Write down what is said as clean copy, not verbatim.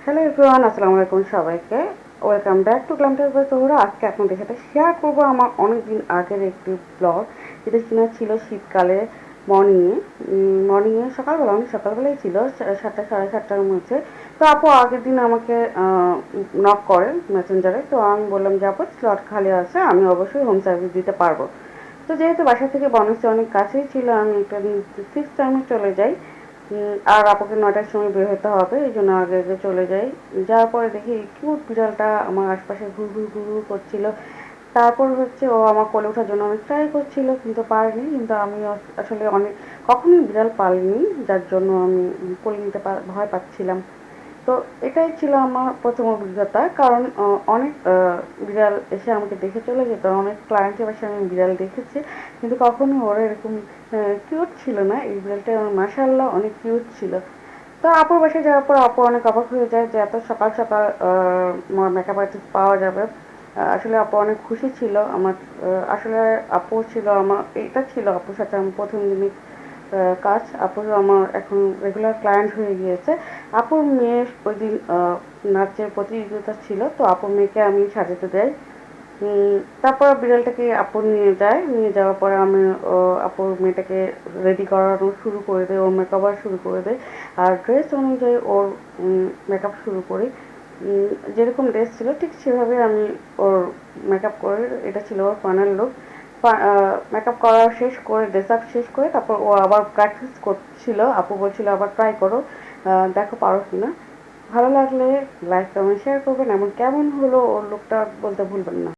Hello everyone, আসসালামু আলাইকুম সবাইকে। Welcome back to glam tech by Tohra. আজকে আপনাদের সাথে শেয়ার করব আমার অনেক দিন আগের একটি ব্লগ, যেটা কিনা ছিল শীতকালে মর্নিংয়ে সকালবেলা, অনেক সকালবেলাই ছিল, 7টা সাড়ে 7টার মধ্যে। তো আপু আগের দিন আমাকে নক করে মেসেঞ্জারে। তো আমি বললাম যে আপু স্লট খালি আছে, আমি অবশ্যই হোম সার্ভিস দিতে পারবো। তো যেহেতু বাসা থেকে বনশ্রী অনেক কাছেই ছিল, আমি একটা ফিক্সড টাইমে চলে যাই। আর আপুকে 9টার সময় বের হতে হবে, এই জন্য আগে আগে চলে যাই। যাওয়ার পরে দেখি কিউট বিড়ালটা আমার আশপাশে ঘুর ঘুর ঘুর ঘুর করছিল। তারপর হচ্ছে ও আমার কোলে ওঠার জন্য অনেক ট্রাই করছিল, কিন্তু পারেনি। কিন্তু আমি আসলে অনেক কখনোই বিড়াল পালিনি, যার জন্য আমি কোলে নিতে ভয় পাচ্ছিলাম। তো এটাই ছিল আমার প্রথম অভিজ্ঞতা, কারণ অনেক বিড়াল এসে আমাকে দেখে চলে যেত, অনেক ক্লায়েন্টের বাসায় আমি বিড়াল দেখেছি, কিন্তু কখনো ওরা এরকম কিউট ছিল না। এই বিড়ালটা মাশাআল্লাহ অনেক কিউট ছিল। তো আপুর বাসায় যাওয়ার পর আপু অনেক অবাক হয়ে যায় যে এত সকাল সকাল মেকআপ আর্টিস্ট পাওয়া যাবে। আসলে আপু অনেক খুশি ছিল আমার। আসলে আপু ছিল আমার, এটা ছিল আপুর সাথে আমি প্রথম দিনই কাজ। আপুর আমার এখন রেগুলার ক্লায়েন্ট হয়ে গিয়েছে। আপুর মেয়ের ওই দিন নাচের প্রতিযোগিতা ছিল, তো আপুর মেয়েকে আমি সাজাতে দেই। তারপর বিড়ালটাকে আপু নিয়ে যায়, নিয়ে যাওয়ার পরে আমি আপুর মেয়েটাকে রেডি করানো শুরু করে দেয়, ওর মেকআপ শুরু করে দেয়। আর ড্রেস অনুযায়ী ওর মেকআপ শুরু করি। যেরকম ড্রেস ছিল ঠিক সেভাবে আমি ওর মেকআপ করে, এটা ছিল ওর ফাইনাল লুক। মেকআপ করা শেষ করে, ড্রেস আপ শেষ করে, তারপর ও আবার প্র্যাকটিস করছিল। আপু বলছিল আবার ট্রাই করো, দেখো পারো কিনা। ভালো লাগলে লাইক কমেন্ট শেয়ার করবেন, এমন কেমন হলো ওর লুকটা বলতে ভুলবেন না।